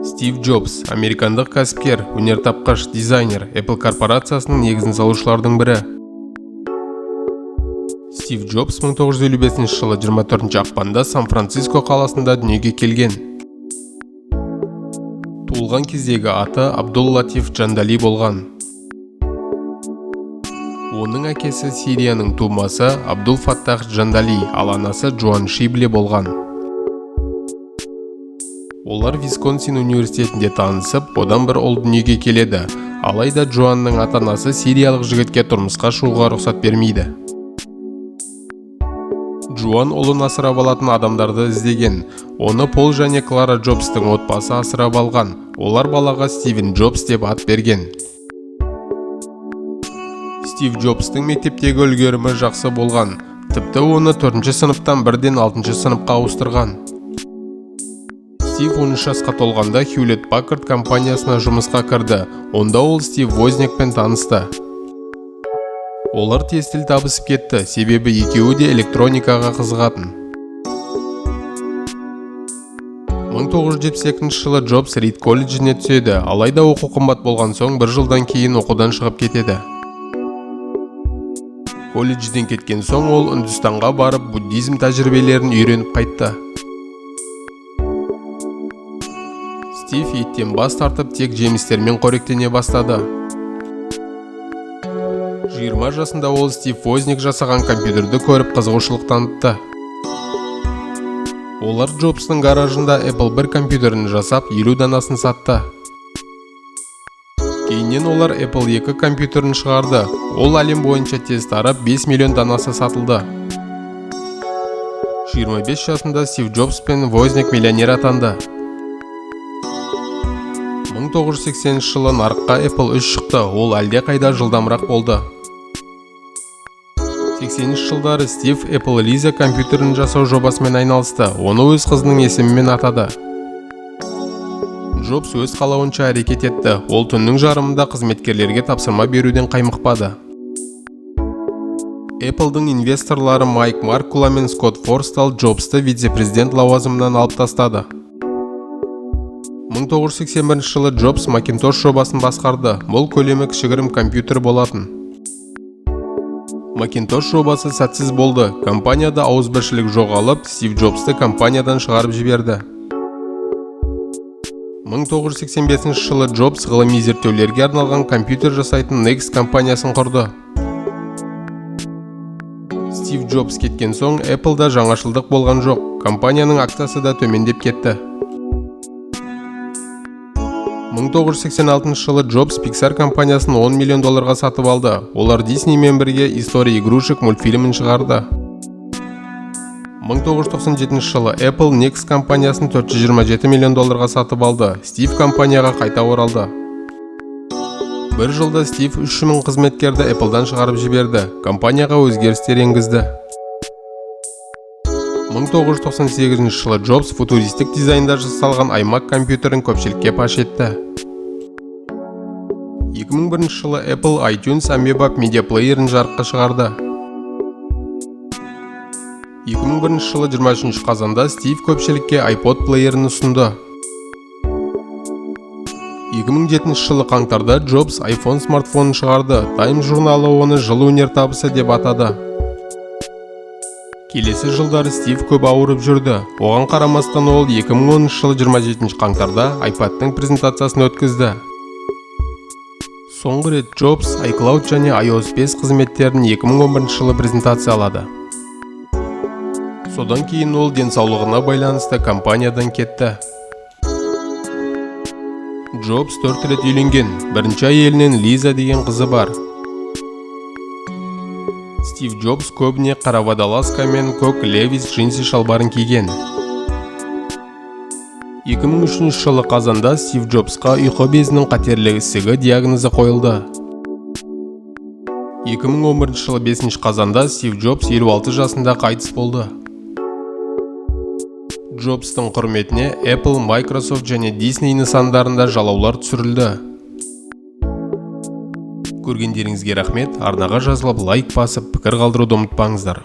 Стив Джобс, американдық кәсіпкер, өнертапқыш, дизайнер, Apple корпорациясының негізін салушылардың бірі. Стив Джобс 1955 жылы 24 ақпанда Сан-Франциско қаласында дүниеге келген. Туылған кездегі аты Абдул Латиф Джандали болған. Оның әкесі Сирияның тумасы Абдул Фаттах Джандали, ал анасы Джоан Шибле болған. Олар Висконсин университетінде танысып, одан бір ұл дүниеге келеді. Алайда Джоанның ата-анасы сириялық жігітке тұрмысқа шығуға рұқсат бермейді. Джоан ұлын асырап алатын адамдарды іздеген. Оны Пол және Клара Джобстың отбасы асырап алған. Олар балаға Стивен Джобс деп ат берген. Стив Джобстың мектептегі үлгерімі жақсы болған. Тіпті оны 4-ші сыныптан бірден 6-ші сыныпқа ауыстырған. Стив 13 жасқа толғанда Hewlett Packard компаниясына жұмысқа кірді. Онда ол Стив Возникпен танысты. Олар тез тіл табысып кетті, себебі екеуі де электроникаға қызығатын. 1972 жылы Джобс Рид колледжіне түседі, алайда оқу қымбат болған соң бір жылдан кейін оқудан шығып кетеді. Колледжден кеткен соң ол Үндістанға барып, буддизм тәжірибелерін үйреніп қайтты. Стив еттен бас тартып, тек жемістермен қоректене бастады. 20 жасында ол Стив Возник жасаған компьютерді көріп қызығушылық танытты. Олар Джобстың гаражында Apple 1 компьютерін жасап, 50 данасын сатты. Кейіннен олар Apple 2 компьютерін шығарды. Ол әлем бойынша тез тарап 5 миллион данасы сатылды. 25 жасында Стив Джобс пен Возник миллионер атанды. 1980 жылы нарыққа Apple 3 шықты, ол әлде қайда жылдамырақ болды. 80 жылдары Стив Apple Lisa компьютерін жасау жобасымен айналысты, оны өз қызының есімімен атады. Джобс өз қалауынша әрекет етті, ол түннің жарымында қызметкерлерге тапсырма беруден қаймықпады. Apple'дың инвесторлары Майк Маркула мен Скотт Форстал Джобсты вице-президент лауазымынан алып тастады. 1981 жылы Джобс Macintosh жобасын басқарды. Бұл көлемі кішігірім компьютер болатын. Macintosh жобасы сәтсіз болды. Компанияда ауызбіршілік жоғалып, Стив Джобсты компаниядан шығарып жіберді. 1985 жылы Джобс ғылыми зерттеулерге арналған компьютер жасайтын Next компаниясын құрды. Стив Джобс кеткен соң Apple'да жаңашылдық болған жоқ. Компанияның акциясы да төмендеп кетті. 1986 жылы Джобс Pixar компаниясын $10 миллион сатып алды. Олар Диснеймен бірге «История игрушек» мультфильмін шығарды. 1997 жылы Apple Next компаниясын $427 миллион сатып алды. Стив компанияға қайта оралды. Бір жылда Стив 3000 қызметкерді Apple'дан шығарып жіберді. Компанияға өзгерістер енгізді. 1998 жылы Джобс футуристік дизайнда жасалған iMac компьютерін көпшілікке паш етті. 2001 жылы Apple iTunes Amoeba Media Player'ін жарыққа шығарды. 2001 жылы 23 қазанда Стив көпшілікке iPod плеерін ұсынды. 2007 жылы қаңтарда Джобс iPhone смартфонын шығарды. Time журналы оны жыл өнертабысы деп атады. Келесі жылдары Стив көп ауырып жүрді. Оған қарамастан ол 2010 жылы 27 қаңтарда iPad'тың презентациясын өткізді. Соңғы рет Джобс iCloud және iOS 5 қызметтерін 2011 жылы презентациялады. Содан кейін ол денсаулығына байланысты компаниядан кетті. Джобс 4 рет үйленген. Бірінші әйелінен Лиза деген қызы бар. Стив Джобс көбіне қара водолазка мен көк Levi's джинсы шалбарын киген. 2003 жылы қазанда Стив Джобсқа ұйқы безінің қатерлі ісігі диагнозы қойылды. 2011 жылы 5 қазанда Стив Джобс 56 жасында қайтыс болды. Джобстың құрметіне Apple, Microsoft және Disney нысандарында жалаулар түсірілді. Көргендеріңізге рахмет. Арнаға жазылып лайк басып, пікір қалдыруды ұмытпаңыздар.